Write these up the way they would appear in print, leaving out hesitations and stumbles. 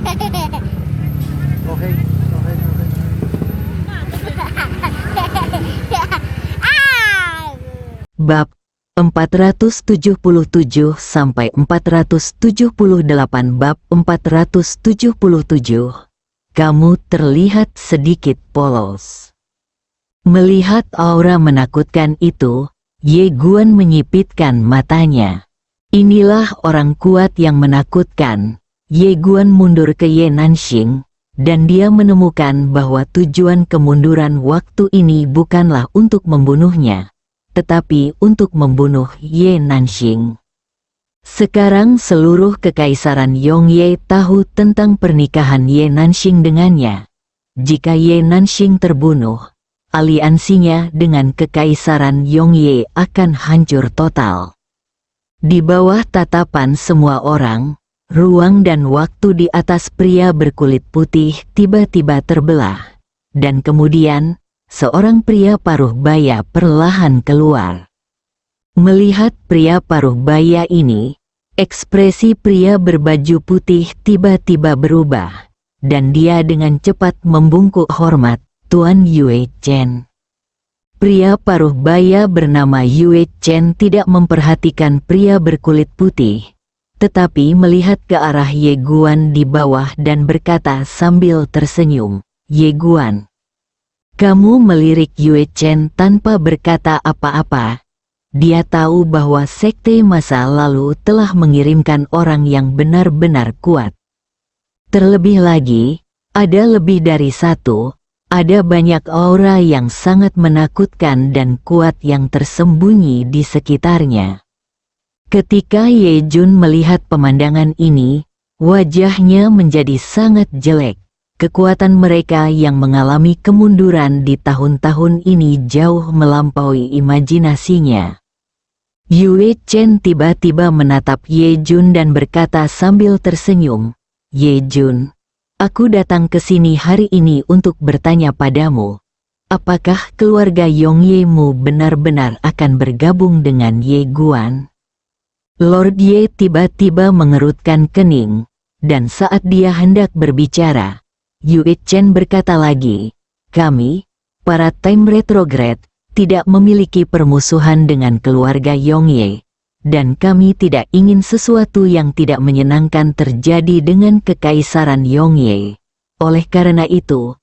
Okay, okay, okay. Bab 477 sampai 478. Bab 477. Kamu terlihat sedikit polos. Melihat aura menakutkan itu, Ye Guan menyipitkan matanya. Inilah orang kuat yang menakutkan. Ye Guan mundur ke Ye Nanxing, dan dia menemukan bahwa tujuan kemunduran waktu ini bukanlah untuk membunuhnya, tetapi untuk membunuh Ye Nanxing. Sekarang seluruh kekaisaran Yongye tahu tentang pernikahan Ye Nanxing dengannya. Jika Ye Nanxing terbunuh, aliansinya dengan kekaisaran Yongye akan hancur total. Di bawah tatapan semua orang, ruang dan waktu di atas pria berkulit putih tiba-tiba terbelah, dan kemudian seorang pria paruh baya perlahan keluar. Melihat pria paruh baya ini, ekspresi pria berbaju putih tiba-tiba berubah, dan dia dengan cepat membungkuk hormat, "Tuan Yue Chen." Pria paruh baya bernama Yue Chen tidak memperhatikan pria berkulit putih, tetapi melihat ke arah Ye Guan di bawah dan berkata sambil tersenyum, "Ye Guan." Kamu melirik Yue Chen tanpa berkata apa-apa. Dia tahu bahwa sekte masa lalu telah mengirimkan orang yang benar-benar kuat. Terlebih lagi, ada lebih dari satu, ada banyak aura yang sangat menakutkan dan kuat yang tersembunyi di sekitarnya. Ketika Ye Jun melihat pemandangan ini, wajahnya menjadi sangat jelek. Kekuatan mereka yang mengalami kemunduran di tahun-tahun ini jauh melampaui imajinasinya. Yue Chen tiba-tiba menatap Ye Jun dan berkata sambil tersenyum, "Ye Jun, aku datang ke sini hari ini untuk bertanya padamu, apakah keluarga Yongye-mu benar-benar akan bergabung dengan Ye Guan?" Lord Ye tiba-tiba mengerutkan kening, dan saat dia hendak berbicara, Yue Chen berkata lagi, "Kami, para Time Retrograde, tidak memiliki permusuhan dengan keluarga Yongye, dan kami tidak ingin sesuatu yang tidak menyenangkan terjadi dengan kekaisaran Yongye. Oleh karena itu,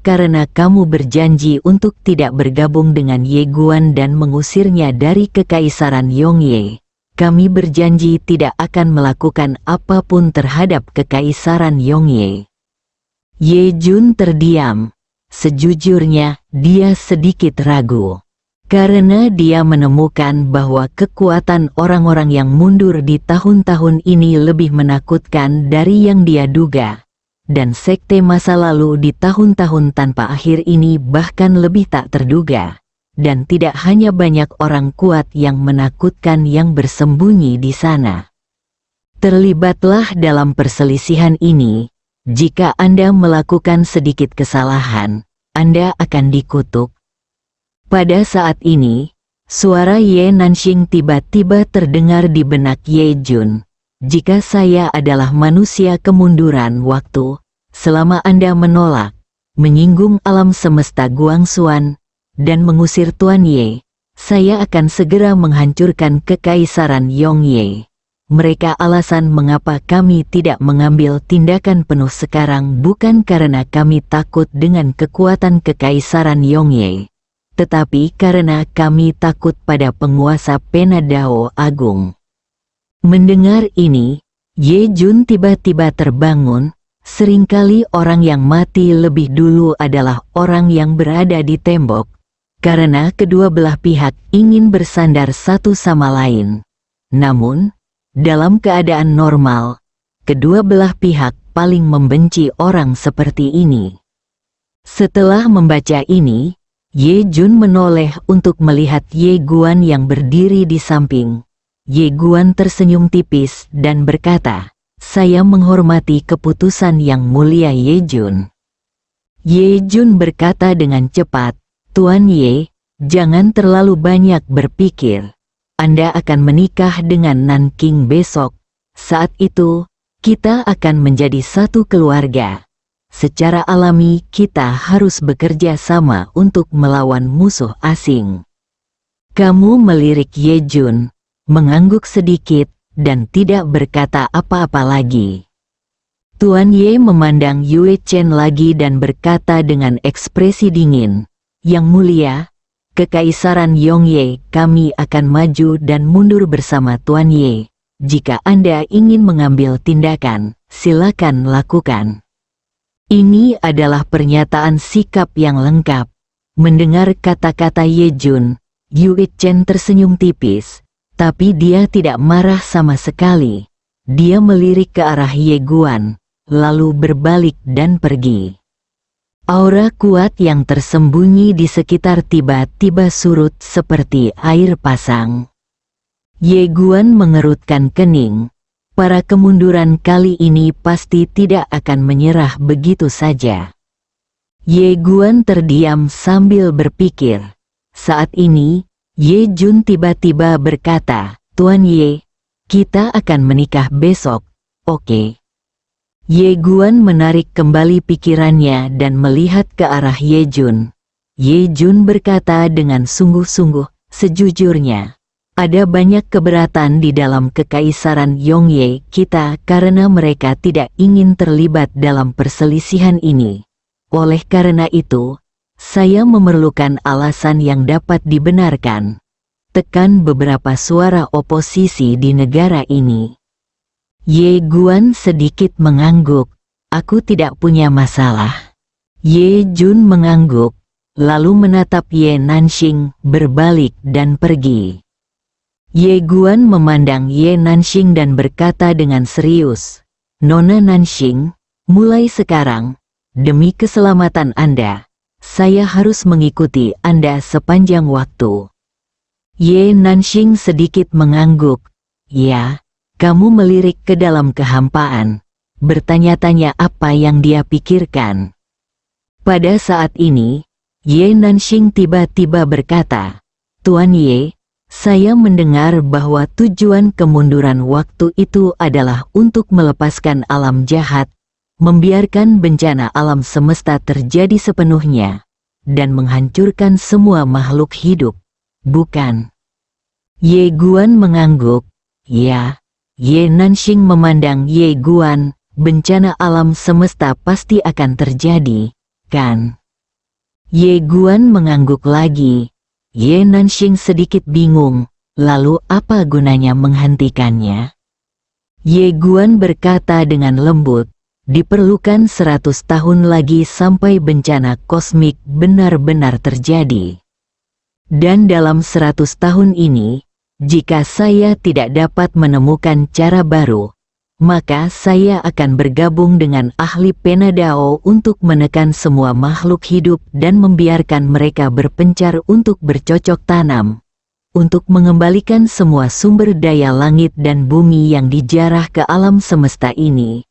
karena kamu berjanji untuk tidak bergabung dengan Ye Guan dan mengusirnya dari kekaisaran Yongye, kami berjanji tidak akan melakukan apapun terhadap kekaisaran Yongye." Ye Jun terdiam. Sejujurnya, dia sedikit ragu. Karena dia menemukan bahwa kekuatan orang-orang yang mundur di tahun-tahun ini lebih menakutkan dari yang dia duga. Dan sekte masa lalu di tahun-tahun tanpa akhir ini bahkan lebih tak terduga. Dan tidak hanya banyak orang kuat yang menakutkan yang bersembunyi di sana. Terlibatlah dalam perselisihan ini. Jika Anda melakukan sedikit kesalahan, Anda akan dikutuk. Pada saat ini, suara Ye Nanxing tiba-tiba terdengar di benak Ye Jun. "Jika saya adalah manusia kemunduran waktu, selama Anda menolak, menyinggung alam semesta Guangxuan, dan mengusir Tuan Ye, saya akan segera menghancurkan kekaisaran Yongye. Mereka alasan mengapa kami tidak mengambil tindakan penuh sekarang bukan karena kami takut dengan kekuatan kekaisaran Yongye, tetapi karena kami takut pada penguasa Penadao Agung." Mendengar ini, Ye Jun tiba-tiba terbangun. Seringkali orang yang mati lebih dulu adalah orang yang berada di tembok, karena kedua belah pihak ingin bersandar satu sama lain. Namun, dalam keadaan normal, kedua belah pihak paling membenci orang seperti ini. Setelah membaca ini, Ye Jun menoleh untuk melihat Ye Guan yang berdiri di samping. Ye Guan tersenyum tipis dan berkata, "Saya menghormati keputusan yang mulia Ye Jun." Ye Jun berkata dengan cepat, "Tuan Ye, jangan terlalu banyak berpikir. Anda akan menikah dengan Nanking besok. Saat itu, kita akan menjadi satu keluarga. Secara alami kita harus bekerja sama untuk melawan musuh asing. Kamu melirik Ye Jun, mengangguk sedikit, dan tidak berkata apa-apa lagi. Tuan Ye memandang Yue Chen lagi dan berkata dengan ekspresi dingin, "Yang mulia, Kekaisaran Yongye, kami akan maju dan mundur bersama Tuan Ye. Jika Anda ingin mengambil tindakan, silakan lakukan." Ini adalah pernyataan sikap yang lengkap. Mendengar kata-kata Ye Jun, Yue Chen tersenyum tipis, tapi dia tidak marah sama sekali. Dia melirik ke arah Ye Guan, lalu berbalik dan pergi. Aura kuat yang tersembunyi di sekitar tiba-tiba surut seperti air pasang. Ye Guan mengerutkan kening. Para kemunduran kali ini pasti tidak akan menyerah begitu saja. Ye Guan terdiam sambil berpikir. Saat ini, Ye Jun tiba-tiba berkata, "Tuan Ye, kita akan menikah besok, oke?" Ye Guan menarik kembali pikirannya dan melihat ke arah Ye Jun. Ye Jun berkata dengan sungguh-sungguh, "Sejujurnya, ada banyak keberatan di dalam Kekaisaran Yongye kita karena mereka tidak ingin terlibat dalam perselisihan ini. Oleh karena itu, saya memerlukan alasan yang dapat dibenarkan. Tekan beberapa suara oposisi di negara ini." Ye Guan sedikit mengangguk. "Aku tidak punya masalah." Ye Jun mengangguk, lalu menatap Ye Nanxing, berbalik dan pergi. Ye Guan memandang Ye Nanxing dan berkata dengan serius, "Nona Nanxing, mulai sekarang, demi keselamatan Anda, saya harus mengikuti Anda sepanjang waktu." Ye Nanxing sedikit mengangguk. "Ya." Kamu melirik ke dalam kehampaan, bertanya-tanya apa yang dia pikirkan. Pada saat ini, Ye Nanxing tiba-tiba berkata, "Tuan Ye, saya mendengar bahwa tujuan kemunduran waktu itu adalah untuk melepaskan alam jahat, membiarkan bencana alam semesta terjadi sepenuhnya, dan menghancurkan semua makhluk hidup, bukan?" Ye Guan mengangguk. "Ya." Ye Nanxing memandang Ye Guan, "Bencana alam semesta pasti akan terjadi, kan?" Ye Guan mengangguk lagi. Ye Nanxing sedikit bingung, lalu apa gunanya menghentikannya? Ye Guan berkata dengan lembut, "Diperlukan 100 tahun lagi sampai bencana kosmik benar-benar terjadi. Dan dalam 100 tahun ini, jika saya tidak dapat menemukan cara baru, maka saya akan bergabung dengan ahli Penadao untuk menekan semua makhluk hidup dan membiarkan mereka berpencar untuk bercocok tanam, untuk mengembalikan semua sumber daya langit dan bumi yang dijarah ke alam semesta ini.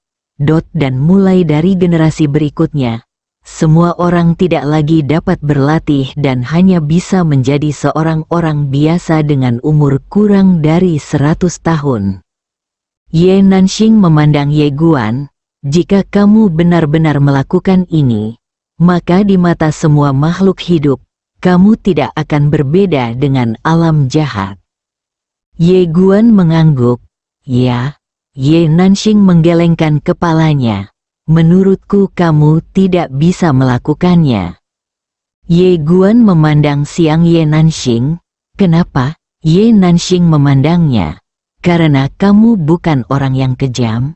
Dan mulai dari generasi berikutnya, semua orang tidak lagi dapat berlatih dan hanya bisa menjadi seorang orang biasa dengan umur kurang dari 100 tahun. Ye Nanxing memandang Ye Guan, "Jika kamu benar-benar melakukan ini, maka di mata semua makhluk hidup, kamu tidak akan berbeda dengan alam jahat." Ye Guan mengangguk. "Ya." Ye Nanxing menggelengkan kepalanya. "Menurutku kamu tidak bisa melakukannya." Ye Guan memandang siang Ye Nanxing. "Kenapa?" Ye Nanxing memandangnya. "Karena kamu bukan orang yang kejam."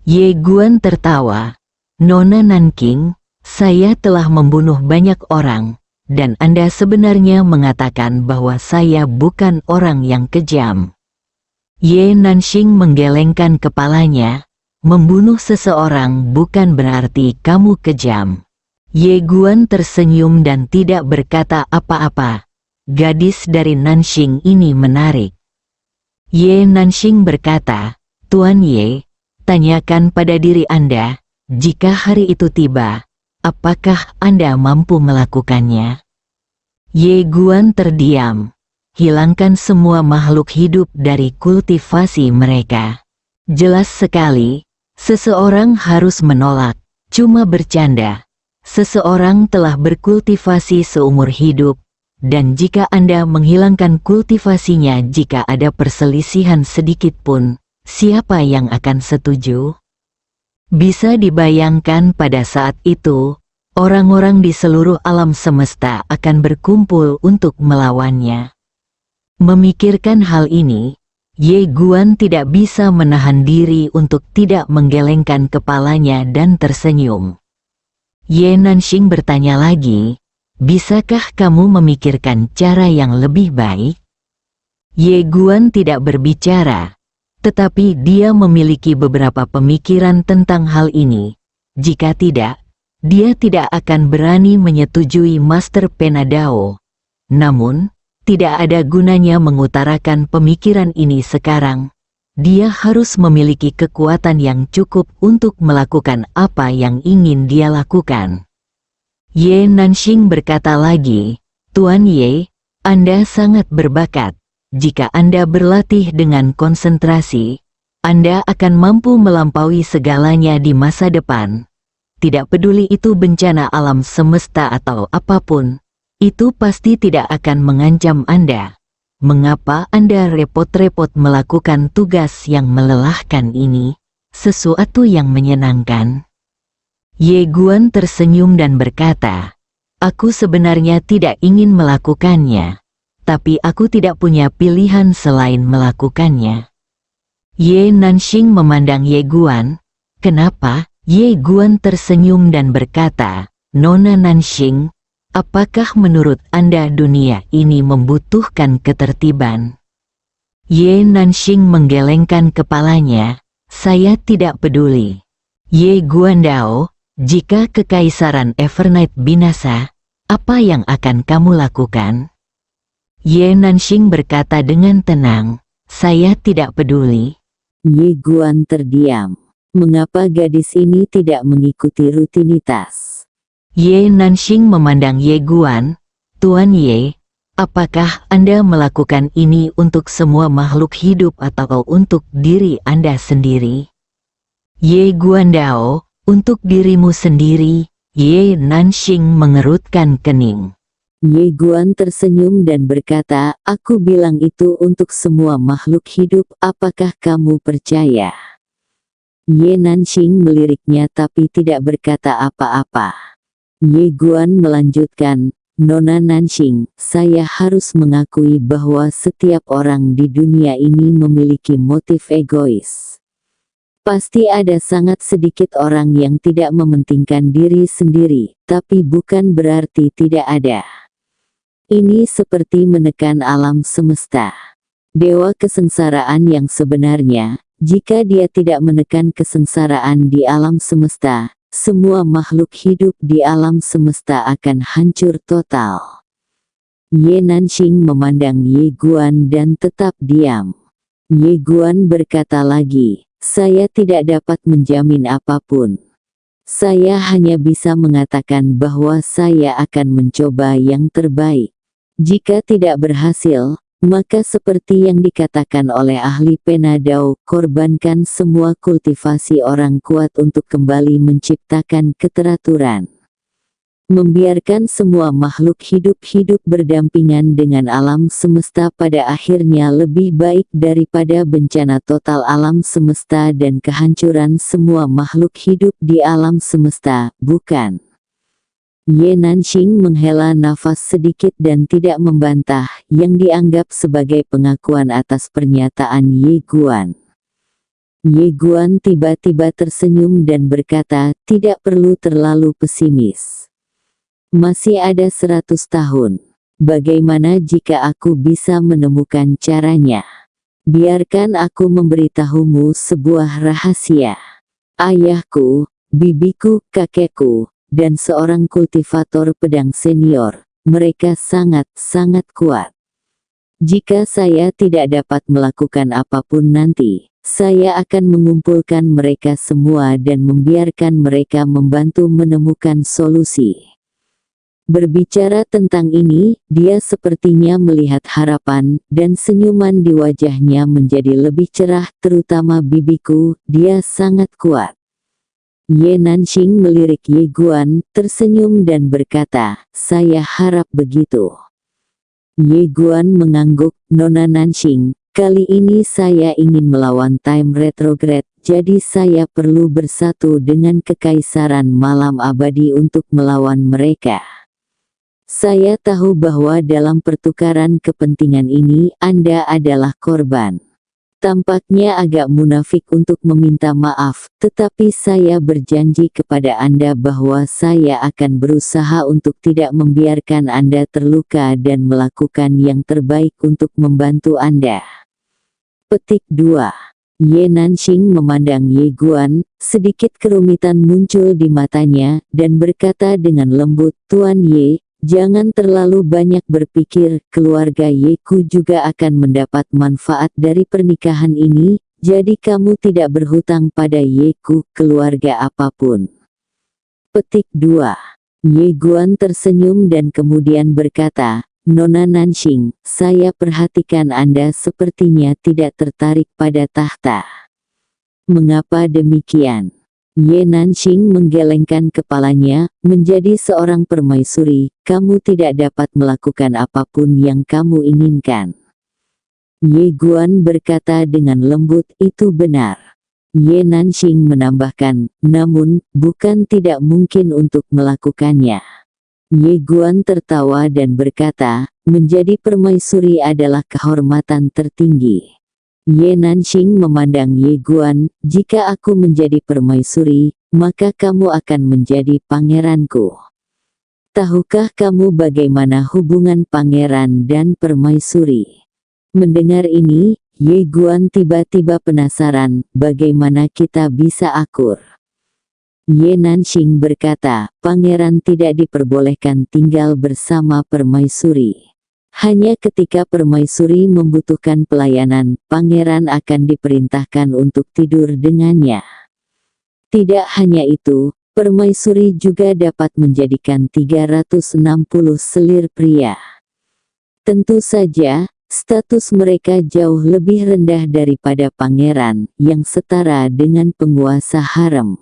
Ye Guan tertawa. "Nona Nanking, saya telah membunuh banyak orang, dan Anda sebenarnya mengatakan bahwa saya bukan orang yang kejam." Ye Nanxing menggelengkan kepalanya. "Membunuh seseorang bukan berarti kamu kejam." Ye Guan tersenyum dan tidak berkata apa-apa. Gadis dari Nanxing ini menarik. Ye Nanxing berkata, "Tuan Ye, tanyakan pada diri Anda, jika hari itu tiba, apakah Anda mampu melakukannya?" Ye Guan terdiam. "Hilangkan semua makhluk hidup dari kultivasi mereka." Jelas sekali, seseorang harus menolak, cuma bercanda. Seseorang telah berkultivasi seumur hidup, dan jika Anda menghilangkan kultivasinya jika ada perselisihan sedikit pun, siapa yang akan setuju? Bisa dibayangkan pada saat itu, orang-orang di seluruh alam semesta akan berkumpul untuk melawannya. Memikirkan hal ini, Ye Guan tidak bisa menahan diri untuk tidak menggelengkan kepalanya dan tersenyum. Ye Nanxing bertanya lagi, bisakah kamu memikirkan cara yang lebih baik? Ye Guan tidak berbicara, tetapi dia memiliki beberapa pemikiran tentang hal ini. Jika tidak, dia tidak akan berani menyetujui Master Penadao. Namun, tidak ada gunanya mengutarakan pemikiran ini sekarang. Dia harus memiliki kekuatan yang cukup untuk melakukan apa yang ingin dia lakukan. Ye Nanxing berkata lagi, Tuan Ye, Anda sangat berbakat. Jika Anda berlatih dengan konsentrasi, Anda akan mampu melampaui segalanya di masa depan. Tidak peduli itu bencana alam semesta atau apapun, itu pasti tidak akan mengancam Anda. Mengapa Anda repot-repot melakukan tugas yang melelahkan ini? Sesuatu yang menyenangkan. Ye Guan tersenyum dan berkata, aku sebenarnya tidak ingin melakukannya, tapi aku tidak punya pilihan selain melakukannya. Ye Nanxing memandang Ye Guan. Kenapa? Ye Guan tersenyum dan berkata, Nona Nanxing, apakah menurut Anda dunia ini membutuhkan ketertiban? Ye Nanxing menggelengkan kepalanya, saya tidak peduli. Ye Guandao, jika kekaisaran Evernight binasa, apa yang akan kamu lakukan? Ye Nanxing berkata dengan tenang, saya tidak peduli. Ye Guan terdiam. Mengapa gadis ini tidak mengikuti rutinitas? Ye Nanxing memandang Ye Guan, Tuan Ye, apakah Anda melakukan ini untuk semua makhluk hidup atau untuk diri Anda sendiri? Ye Guandao, untuk dirimu sendiri. Ye Nanxing mengerutkan kening. Ye Guan tersenyum dan berkata, aku bilang itu untuk semua makhluk hidup, apakah kamu percaya? Ye Nanxing meliriknya tapi tidak berkata apa-apa. Ye Guan melanjutkan, Nona Nanxing, saya harus mengakui bahwa setiap orang di dunia ini memiliki motif egois. Pasti ada sangat sedikit orang yang tidak mementingkan diri sendiri, tapi bukan berarti tidak ada. Ini seperti menekan alam semesta. Dewa kesengsaraan yang sebenarnya, jika dia tidak menekan kesengsaraan di alam semesta, semua makhluk hidup di alam semesta akan hancur total. Ye Nanxing memandang Ye Guan dan tetap diam. Ye Guan berkata lagi, saya tidak dapat menjamin apapun. Saya hanya bisa mengatakan bahwa saya akan mencoba yang terbaik. Jika tidak berhasil, maka seperti yang dikatakan oleh ahli Penadao, korbankan semua kultivasi orang kuat untuk kembali menciptakan keteraturan. Membiarkan semua makhluk hidup berdampingan dengan alam semesta pada akhirnya lebih baik daripada bencana total alam semesta dan kehancuran semua makhluk hidup di alam semesta, bukan? Ye Nanxing menghela nafas sedikit dan tidak membantah, yang dianggap sebagai pengakuan atas pernyataan Ye Guan. Ye Guan tiba-tiba tersenyum dan berkata, tidak perlu terlalu pesimis. Masih ada 100 tahun. Bagaimana jika aku bisa menemukan caranya? Biarkan aku memberitahumu sebuah rahasia. Ayahku, bibiku, kakekku, dan seorang kultivator pedang senior, mereka sangat-sangat kuat. Jika saya tidak dapat melakukan apapun nanti, saya akan mengumpulkan mereka semua dan membiarkan mereka membantu menemukan solusi. Berbicara tentang ini, dia sepertinya melihat harapan, dan senyuman di wajahnya menjadi lebih cerah, terutama bibiku, dia sangat kuat. Ye Nanxing melirik Ye Guan, tersenyum dan berkata, saya harap begitu. Ye Guan mengangguk, Nona Nanxing, kali ini saya ingin melawan Time Retrograde, jadi saya perlu bersatu dengan Kekaisaran Malam Abadi untuk melawan mereka. Saya tahu bahwa dalam pertukaran kepentingan ini Anda adalah korban. Tampaknya agak munafik untuk meminta maaf, tetapi saya berjanji kepada Anda bahwa saya akan berusaha untuk tidak membiarkan Anda terluka dan melakukan yang terbaik untuk membantu Anda. Petik 2. Ye Nanxing memandang Ye Guan, sedikit kerumitan muncul di matanya, dan berkata dengan lembut, Tuan Ye, jangan terlalu banyak berpikir, keluarga Yeku juga akan mendapat manfaat dari pernikahan ini, jadi kamu tidak berhutang pada Yeku, keluarga apapun. Petik 2. Ye Guan tersenyum dan kemudian berkata, Nona Nanxing, saya perhatikan Anda sepertinya tidak tertarik pada tahta. Mengapa demikian? Ye Nanxing menggelengkan kepalanya, menjadi seorang permaisuri, kamu tidak dapat melakukan apapun yang kamu inginkan. Ye Guan berkata dengan lembut, itu benar. Ye Nanxing menambahkan, namun, bukan tidak mungkin untuk melakukannya. Ye Guan tertawa dan berkata, menjadi permaisuri adalah kehormatan tertinggi. Ye Nanxing memandang Ye Guan, jika aku menjadi permaisuri, maka kamu akan menjadi pangeranku. Tahukah kamu bagaimana hubungan pangeran dan permaisuri? Mendengar ini, Ye Guan tiba-tiba penasaran, bagaimana kita bisa akur. Ye Nanxing berkata, pangeran tidak diperbolehkan tinggal bersama permaisuri. Hanya ketika permaisuri membutuhkan pelayanan, pangeran akan diperintahkan untuk tidur dengannya. Tidak hanya itu, permaisuri juga dapat menjadikan 360 selir pria. Tentu saja, status mereka jauh lebih rendah daripada pangeran, yang setara dengan penguasa harem.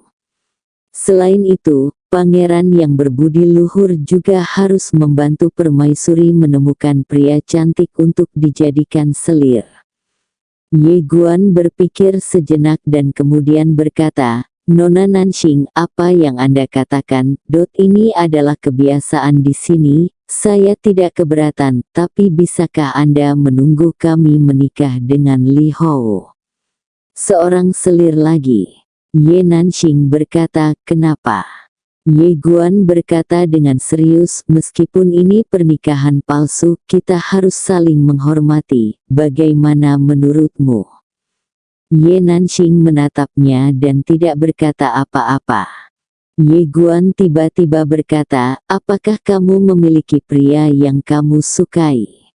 Selain itu, pangeran yang berbudi luhur juga harus membantu permaisuri menemukan pria cantik untuk dijadikan selir. Ye Guan berpikir sejenak dan kemudian berkata, Nona Nanxing, apa yang Anda katakan, ini adalah kebiasaan di sini, saya tidak keberatan, tapi bisakah Anda menunggu kami menikah dengan Li Hou? Seorang selir lagi. Ye Nanxing berkata, kenapa? Ye Guan berkata dengan serius, meskipun ini pernikahan palsu, kita harus saling menghormati, bagaimana menurutmu? Ye Nanxing menatapnya dan tidak berkata apa-apa. Ye Guan tiba-tiba berkata, apakah kamu memiliki pria yang kamu sukai?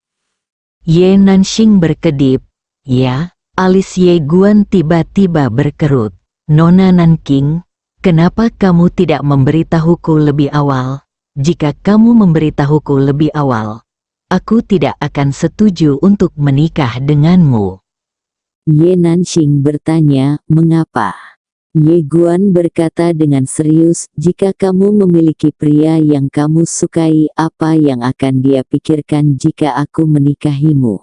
Ye Nanxing berkedip, ya, alis Ye Guan tiba-tiba berkerut. Nona Nanking, kenapa kamu tidak memberitahuku lebih awal? Jika kamu memberitahuku lebih awal, aku tidak akan setuju untuk menikah denganmu. Ye Nanxing bertanya, mengapa? Ye Guan berkata dengan serius, jika kamu memiliki pria yang kamu sukai, apa yang akan dia pikirkan jika aku menikahimu?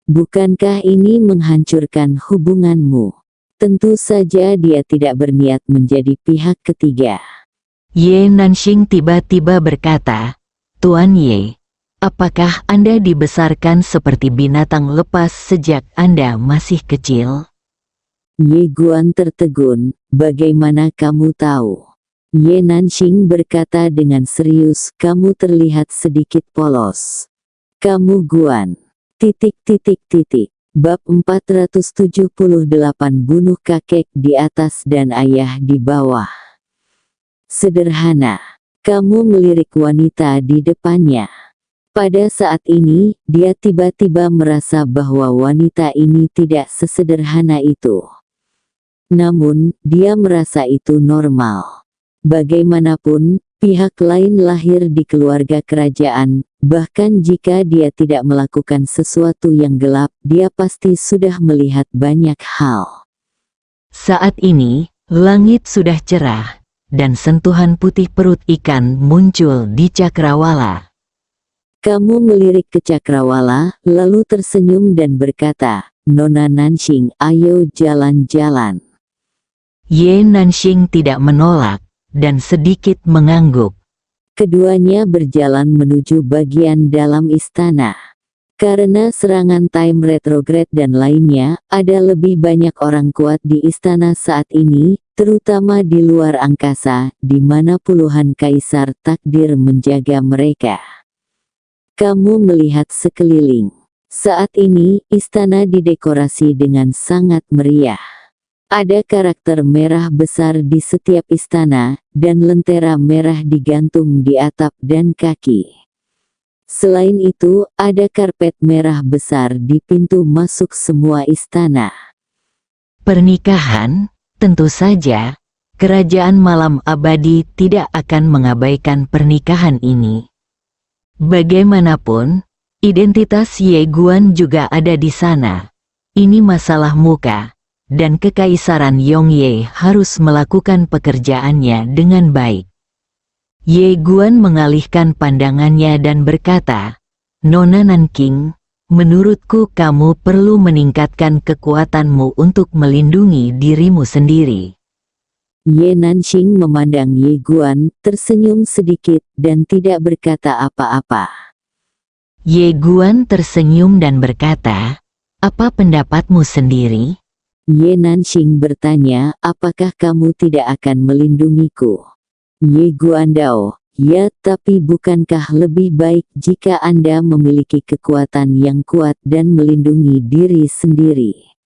Bukankah ini menghancurkan hubunganmu? Tentu saja dia tidak berniat menjadi pihak ketiga. Ye Nanxing tiba-tiba berkata, Tuan Ye, apakah Anda dibesarkan seperti binatang lepas sejak Anda masih kecil? Ye Guan tertegun, bagaimana kamu tahu? Ye Nanxing berkata dengan serius, kamu terlihat sedikit polos. Kamu Guan. ... Bab 478 bunuh kakek di atas dan ayah di bawah. Sederhana. Kamu melirik wanita di depannya. Pada saat ini, dia tiba-tiba merasa bahwa wanita ini tidak sesederhana itu. Namun, dia merasa itu normal. Bagaimanapun, Pihak lain lahir di keluarga kerajaan, bahkan jika dia tidak melakukan sesuatu yang gelap, dia pasti sudah melihat banyak hal. Saat ini, langit sudah cerah, dan sentuhan putih perut ikan muncul di cakrawala. Kamu melirik ke cakrawala, lalu tersenyum dan berkata, "Nona Nanxing, ayo jalan-jalan." Ye Nanxing tidak menolak, dan sedikit mengangguk. Keduanya berjalan menuju bagian dalam istana. Karena serangan time retrograde dan lainnya, ada lebih banyak orang kuat di istana saat ini, terutama di luar angkasa, di mana puluhan kaisar takdir menjaga mereka. Kamu melihat sekeliling. Saat ini, istana didekorasi dengan sangat meriah. Ada karakter merah besar di setiap istana, dan lentera merah digantung di atap dan kaki. Selain itu, ada karpet merah besar di pintu masuk semua istana. Pernikahan, tentu saja, kerajaan malam abadi tidak akan mengabaikan pernikahan ini. Bagaimanapun, identitas Ye Guan juga ada di sana. Ini masalah muka, dan kekaisaran Yongye harus melakukan pekerjaannya dengan baik. Ye Guan mengalihkan pandangannya dan berkata, "Nona Nanking, menurutku kamu perlu meningkatkan kekuatanmu untuk melindungi dirimu sendiri." Ye Nanxing memandang Ye Guan, tersenyum sedikit, dan tidak berkata apa-apa. Ye Guan tersenyum dan berkata, "Apa pendapatmu sendiri?" Ye Nanxing bertanya, "Apakah kamu tidak akan melindungiku?" Ye Guandao, "Ya, tapi bukankah lebih baik jika Anda memiliki kekuatan yang kuat dan melindungi diri sendiri?"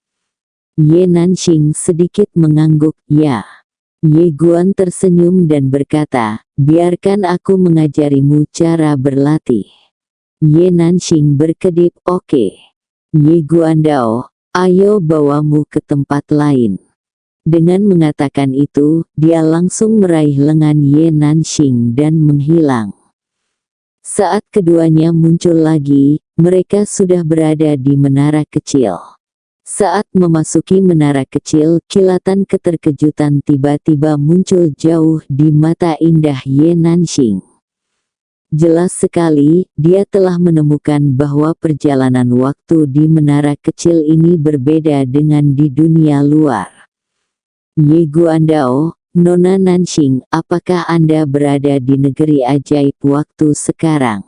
Ye Nanxing sedikit mengangguk, "Ya." Ye Guan tersenyum dan berkata, "Biarkan aku mengajarimu cara berlatih." Ye Nanxing berkedip, "Oke." Ye Guandao, "Ayo bawamu ke tempat lain." Dengan mengatakan itu, dia langsung meraih lengan Ye Nanxing dan menghilang. Saat keduanya muncul lagi, mereka sudah berada di menara kecil. Saat memasuki menara kecil, kilatan keterkejutan tiba-tiba muncul jauh di mata indah Ye Nanxing. Jelas sekali, dia telah menemukan bahwa perjalanan waktu di menara kecil ini berbeda dengan di dunia luar. Ye Guandao, "Nona Nanxing, apakah Anda berada di negeri ajaib waktu sekarang?"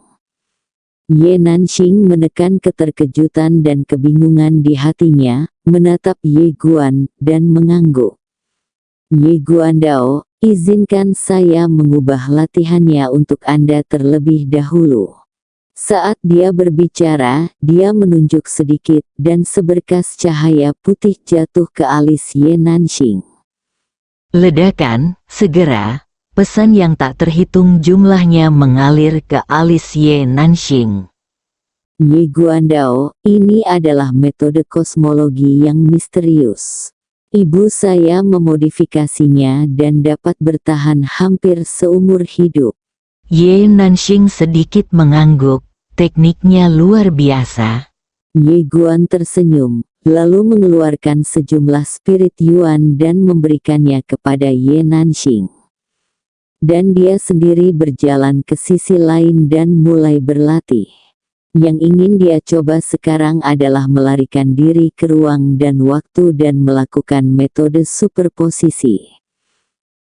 Ye Nanxing menekan keterkejutan dan kebingungan di hatinya, menatap Ye Guan, dan mengangguk. "Ye Guandao, izinkan saya mengubah latihannya untuk Anda terlebih dahulu." Saat dia berbicara, dia menunjuk sedikit, dan seberkas cahaya putih jatuh ke alis Ye Nanxing. Ledakan, segera, pesan yang tak terhitung jumlahnya mengalir ke alis Ye Nanxing. Ye Guandao, ini adalah metode kosmologi yang misterius. Ibu saya memodifikasinya dan dapat bertahan hampir seumur hidup. Ye Nanxing sedikit mengangguk, tekniknya luar biasa. Ye Guan tersenyum, lalu mengeluarkan sejumlah spirit yuan dan memberikannya kepada Ye Nanxing. Dan dia sendiri berjalan ke sisi lain dan mulai berlatih. Yang ingin dia coba sekarang adalah melarikan diri ke ruang dan waktu dan melakukan metode superposisi.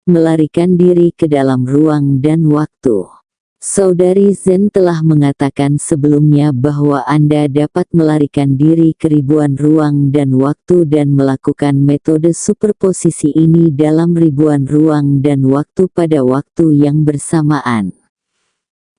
Melarikan diri ke dalam ruang dan waktu. Saudari Zen telah mengatakan sebelumnya bahwa Anda dapat melarikan diri ke ribuan ruang dan waktu dan melakukan metode superposisi ini dalam ribuan ruang dan waktu pada waktu yang bersamaan.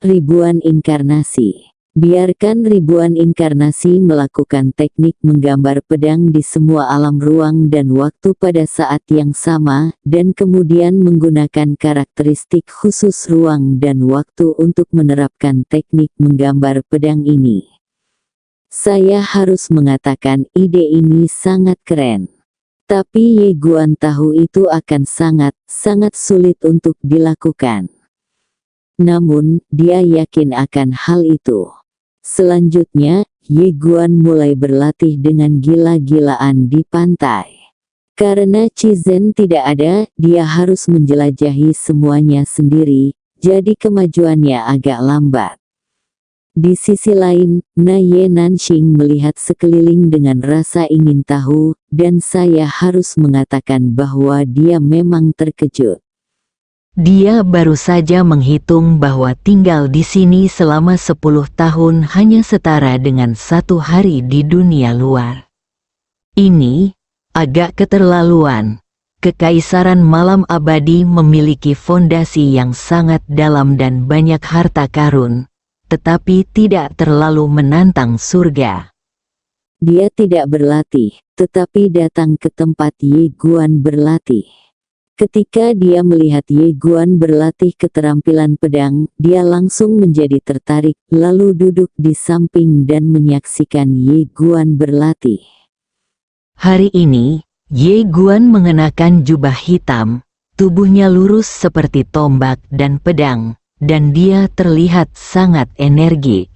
Ribuan inkarnasi. Biarkan ribuan inkarnasi melakukan teknik menggambar pedang di semua alam ruang dan waktu pada saat yang sama, dan kemudian menggunakan karakteristik khusus ruang dan waktu untuk menerapkan teknik menggambar pedang ini. Saya harus mengatakan ide ini sangat keren. Tapi Ye Guan tahu itu akan sangat sulit untuk dilakukan. Namun, dia yakin akan hal itu. Selanjutnya, Ye Guan mulai berlatih dengan gila-gilaan di pantai. Karena Cizen tidak ada, dia harus menjelajahi semuanya sendiri, jadi kemajuannya agak lambat. Di sisi lain, Ye Nanxing melihat sekeliling dengan rasa ingin tahu, dan saya harus mengatakan bahwa dia memang terkejut. Dia baru saja menghitung bahwa tinggal di sini selama 10 tahun hanya setara dengan 1 hari di dunia luar. Ini agak keterlaluan. Kekaisaran malam abadi memiliki fondasi yang sangat dalam dan banyak harta karun, tetapi tidak terlalu menantang surga. Dia tidak berlatih, tetapi datang ke tempat Ye Guan berlatih. Ketika dia melihat Ye Guan berlatih keterampilan pedang, dia langsung menjadi tertarik, lalu duduk di samping dan menyaksikan Ye Guan berlatih. Hari ini, Ye Guan mengenakan jubah hitam, tubuhnya lurus seperti tombak dan pedang, dan dia terlihat sangat energik.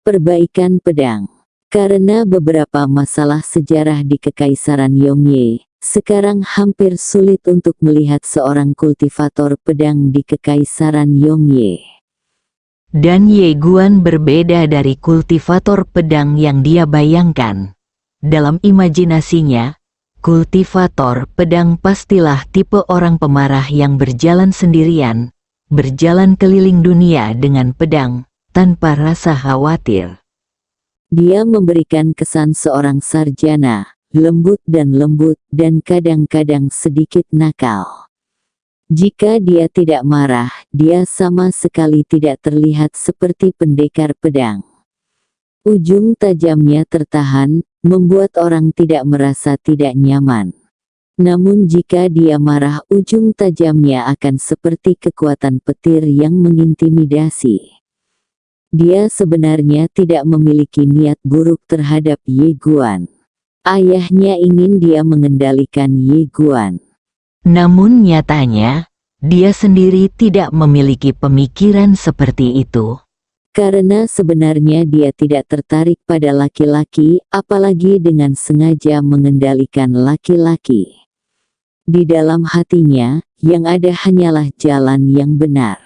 Perbaikan pedang. Karena beberapa masalah sejarah di Kekaisaran Yongye, sekarang hampir sulit untuk melihat seorang kultivator pedang di Kekaisaran Yongye. Dan Ye Guan berbeda dari kultivator pedang yang dia bayangkan. Dalam imajinasinya, kultivator pedang pastilah tipe orang pemarah yang berjalan sendirian, berjalan keliling dunia dengan pedang, tanpa rasa khawatir. Dia memberikan kesan seorang sarjana, lembut dan kadang-kadang sedikit nakal. Jika dia tidak marah, dia sama sekali tidak terlihat seperti pendekar pedang. Ujung tajamnya tertahan, membuat orang tidak merasa tidak nyaman. Namun jika dia marah, ujung tajamnya akan seperti kekuatan petir yang mengintimidasi. Dia sebenarnya tidak memiliki niat buruk terhadap Ye Guan. Ayahnya ingin dia mengendalikan Ye Guan. Namun nyatanya, dia sendiri tidak memiliki pemikiran seperti itu. Karena sebenarnya dia tidak tertarik pada laki-laki, apalagi dengan sengaja mengendalikan laki-laki. Di dalam hatinya, yang ada hanyalah jalan yang benar.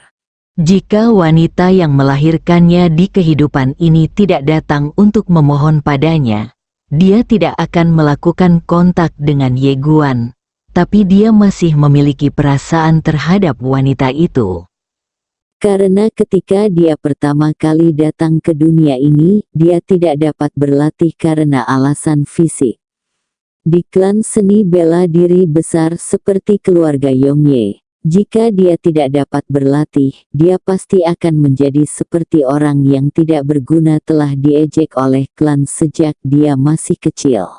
Jika wanita yang melahirkannya di kehidupan ini tidak datang untuk memohon padanya, dia tidak akan melakukan kontak dengan Ye Guan, tapi dia masih memiliki perasaan terhadap wanita itu. Karena ketika dia pertama kali datang ke dunia ini, dia tidak dapat berlatih karena alasan fisik. Di klan seni bela diri besar seperti keluarga Yongye, jika dia tidak dapat berlatih, dia pasti akan menjadi seperti orang yang tidak berguna telah diejek oleh klan sejak dia masih kecil.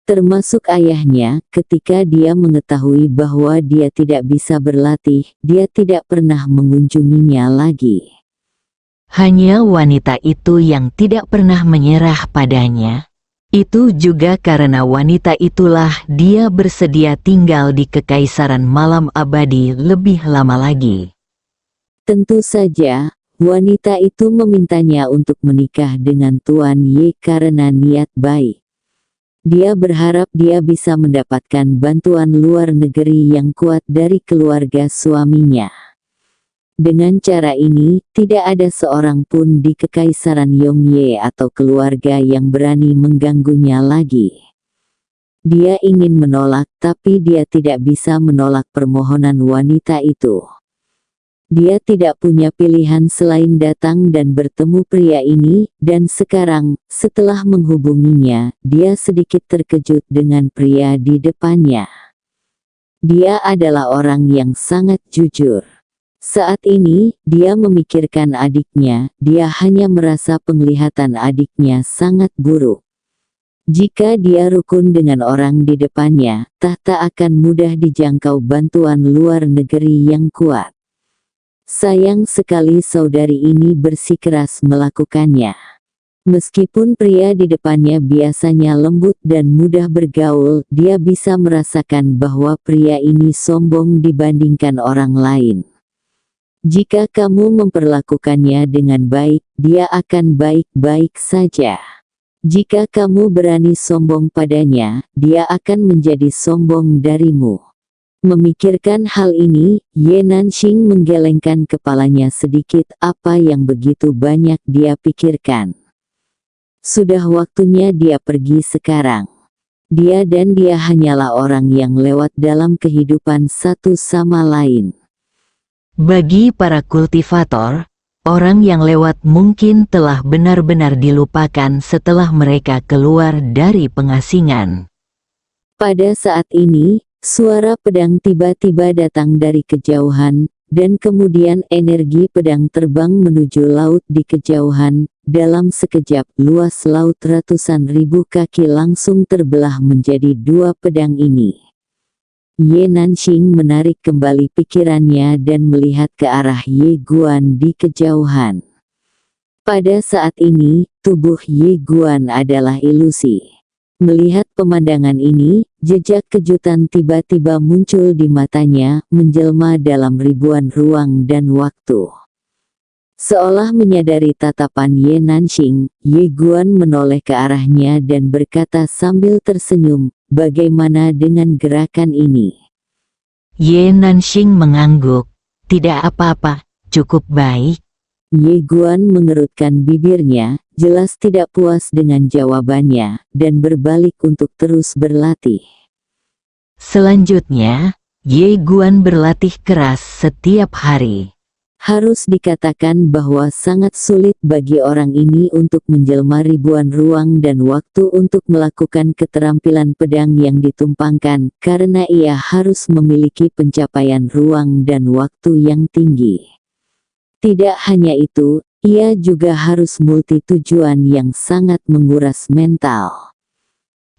Termasuk ayahnya, ketika dia mengetahui bahwa dia tidak bisa berlatih, dia tidak pernah mengunjunginya lagi. Hanya wanita itu yang tidak pernah menyerah padanya. Itu juga karena wanita itulah dia bersedia tinggal di Kekaisaran Malam Abadi lebih lama lagi. Tentu saja, wanita itu memintanya untuk menikah dengan Tuan Ye karena niat baik. Dia berharap dia bisa mendapatkan bantuan luar negeri yang kuat dari keluarga suaminya. Dengan cara ini, tidak ada seorang pun di Kekaisaran Yongye atau keluarga yang berani mengganggunya lagi. Dia ingin menolak, tapi dia tidak bisa menolak permohonan wanita itu. Dia tidak punya pilihan selain datang dan bertemu pria ini, dan sekarang, setelah menghubunginya, dia sedikit terkejut dengan pria di depannya. Dia adalah orang yang sangat jujur. Saat ini, dia memikirkan adiknya, dia hanya merasa penglihatan adiknya sangat buruk. Jika dia rukun dengan orang di depannya, tak akan mudah dijangkau bantuan luar negeri yang kuat. Sayang sekali saudari ini bersikeras melakukannya. Meskipun pria di depannya biasanya lembut dan mudah bergaul, dia bisa merasakan bahwa pria ini sombong dibandingkan orang lain. Jika kamu memperlakukannya dengan baik, dia akan baik-baik saja. Jika kamu berani sombong padanya, dia akan menjadi sombong darimu. Memikirkan hal ini, Ye Nanxing menggelengkan kepalanya sedikit. Apa yang begitu banyak dia pikirkan? Sudah waktunya dia pergi sekarang. Dia dan dia hanyalah orang yang lewat dalam kehidupan satu sama lain. Bagi para kultivator, orang yang lewat mungkin telah benar-benar dilupakan setelah mereka keluar dari pengasingan. Pada saat ini, suara pedang tiba-tiba datang dari kejauhan, dan kemudian energi pedang terbang menuju laut di kejauhan. Dalam sekejap, luas laut ratusan ribu kaki langsung terbelah menjadi dua pedang ini. Ye Nanxing menarik kembali pikirannya dan melihat ke arah Ye Guan di kejauhan. Pada saat ini, tubuh Ye Guan adalah ilusi. Melihat pemandangan ini, jejak kejutan tiba-tiba muncul di matanya, menjelma dalam ribuan ruang dan waktu. Seolah menyadari tatapan Ye Nanxing, Ye Guan menoleh ke arahnya dan berkata sambil tersenyum, "Bagaimana dengan gerakan ini?" Ye Nanxing mengangguk, "Tidak apa-apa, cukup baik." Ye Guan mengerutkan bibirnya, jelas tidak puas dengan jawabannya, dan berbalik untuk terus berlatih. Selanjutnya, Ye Guan berlatih keras setiap hari. Harus dikatakan bahwa sangat sulit bagi orang ini untuk menjelma ribuan ruang dan waktu untuk melakukan keterampilan pedang yang ditumpangkan, karena ia harus memiliki pencapaian ruang dan waktu yang tinggi. Tidak hanya itu, ia juga harus multi-tujuan yang sangat menguras mental.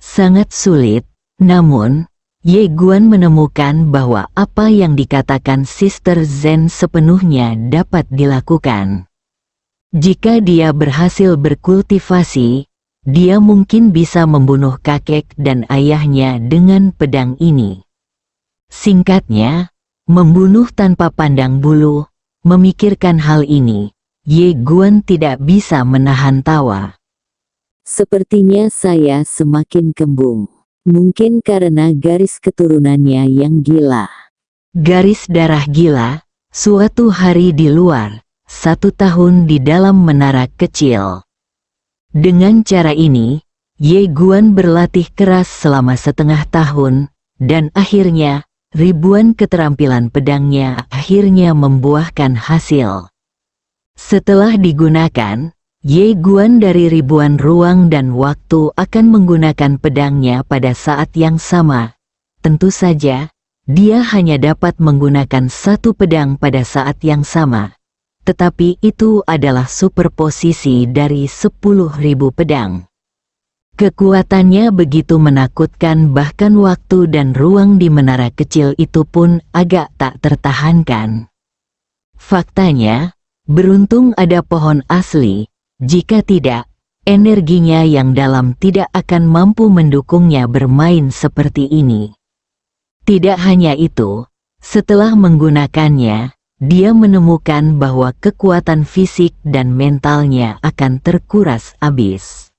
Sangat sulit, namun, Ye Guan menemukan bahwa apa yang dikatakan Sister Zen sepenuhnya dapat dilakukan. Jika dia berhasil berkultivasi, dia mungkin bisa membunuh kakek dan ayahnya dengan pedang ini. Singkatnya, membunuh tanpa pandang bulu. Memikirkan hal ini, Ye Guan tidak bisa menahan tawa. Sepertinya saya semakin kembung. Mungkin karena garis keturunannya yang gila. Garis darah gila, suatu hari di luar, 1 tahun di dalam menara kecil. Dengan cara ini, Ye Guan berlatih keras selama setengah tahun, dan akhirnya, ribuan keterampilan pedangnya akhirnya membuahkan hasil. Setelah digunakan, Ye Guan dari ribuan ruang dan waktu akan menggunakan pedangnya pada saat yang sama. Tentu saja, dia hanya dapat menggunakan satu pedang pada saat yang sama. Tetapi itu adalah superposisi dari 10.000 pedang. Kekuatannya begitu menakutkan, bahkan waktu dan ruang di menara kecil itu pun agak tak tertahankan. Faktanya, beruntung ada pohon asli. Jika tidak, energinya yang dalam tidak akan mampu mendukungnya bermain seperti ini. Tidak hanya itu, setelah menggunakannya, dia menemukan bahwa kekuatan fisik dan mentalnya akan terkuras habis.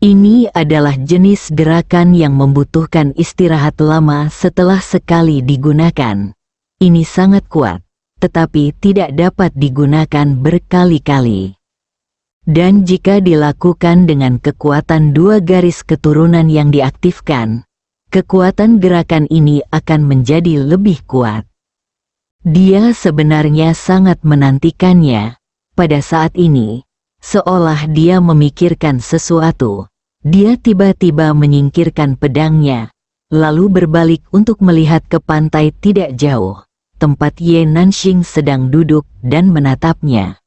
Ini adalah jenis gerakan yang membutuhkan istirahat lama setelah sekali digunakan. Ini sangat kuat, tetapi tidak dapat digunakan berkali-kali. Dan jika dilakukan dengan kekuatan dua garis keturunan yang diaktifkan, kekuatan gerakan ini akan menjadi lebih kuat. Dia sebenarnya sangat menantikannya. Pada saat ini, seolah dia memikirkan sesuatu, dia tiba-tiba menyingkirkan pedangnya, lalu berbalik untuk melihat ke pantai tidak jauh, tempat Ye Nanxing sedang duduk dan menatapnya.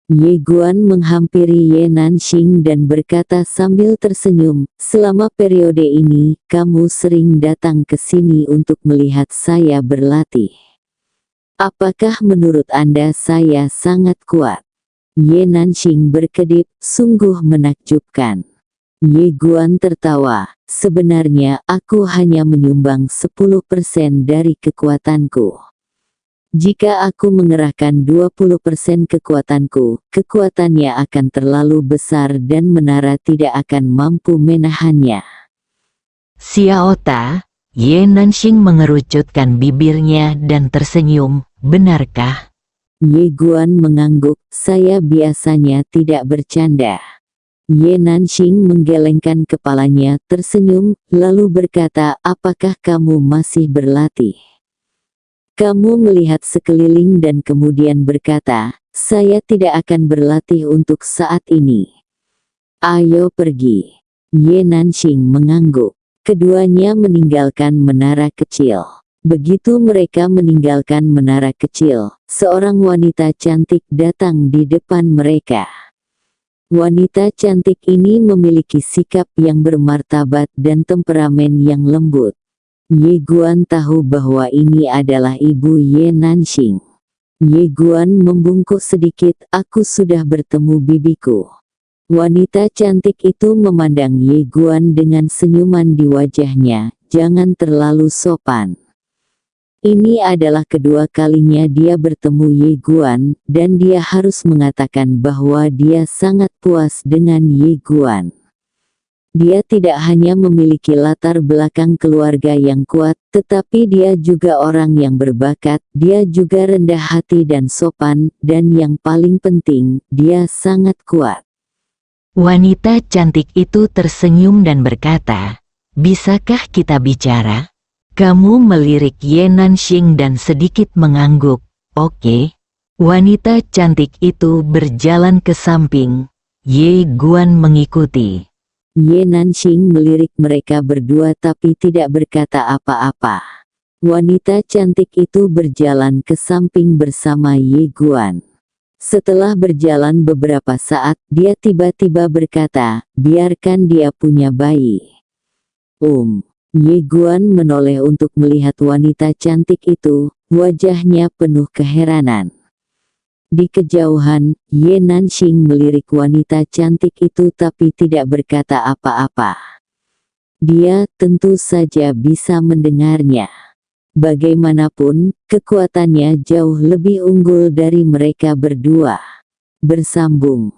Ye Guan menghampiri Ye Nanxing dan berkata sambil tersenyum, "Selama periode ini, kamu sering datang ke sini untuk melihat saya berlatih. Apakah menurut Anda saya sangat kuat?" Ye Nanxing berkedip, sungguh menakjubkan. Ye Guan tertawa, "Sebenarnya aku hanya menyumbang 10% dari kekuatanku." Jika aku mengerahkan 20% kekuatanku, kekuatannya akan terlalu besar dan menara tidak akan mampu menahannya. Xiaota, Ye Nanxing mengerucutkan bibirnya dan tersenyum, benarkah? Ye Guan mengangguk, saya biasanya tidak bercanda. Ye Nanxing menggelengkan kepalanya, tersenyum, lalu berkata, apakah kamu masih berlatih? Kamu melihat sekeliling dan kemudian berkata, saya tidak akan berlatih untuk saat ini. Ayo pergi. Ye Nanxing mengangguk. Keduanya meninggalkan menara kecil. Begitu mereka meninggalkan menara kecil, seorang wanita cantik datang di depan mereka. Wanita cantik ini memiliki sikap yang bermartabat dan temperamen yang lembut. Ye Guan tahu bahwa ini adalah ibu Ye Nanxing. Ye Guan membungkuk sedikit, aku sudah bertemu bibiku. Wanita cantik itu memandang Ye Guan dengan senyuman di wajahnya, jangan terlalu sopan. Ini adalah kedua kalinya dia bertemu Ye Guan, dan dia harus mengatakan bahwa dia sangat puas dengan Ye Guan. Dia tidak hanya memiliki latar belakang keluarga yang kuat, tetapi dia juga orang yang berbakat, dia juga rendah hati dan sopan, dan yang paling penting, dia sangat kuat. Wanita cantik itu tersenyum dan berkata, bisakah kita bicara? Kamu melirik Ye Nanxing dan sedikit mengangguk, oke. Wanita cantik itu berjalan ke samping, Ye Guan mengikuti. Ye Nanxing melirik mereka berdua tapi tidak berkata apa-apa. Wanita cantik itu berjalan ke samping bersama Ye Guan. Setelah berjalan beberapa saat, dia tiba-tiba berkata, biarkan dia punya bayi. Ye Guan menoleh untuk melihat wanita cantik itu, wajahnya penuh keheranan. Di kejauhan, Ye Nanxing melirik wanita cantik itu tapi tidak berkata apa-apa. Dia tentu saja bisa mendengarnya. Bagaimanapun, kekuatannya jauh lebih unggul dari mereka berdua. Bersambung.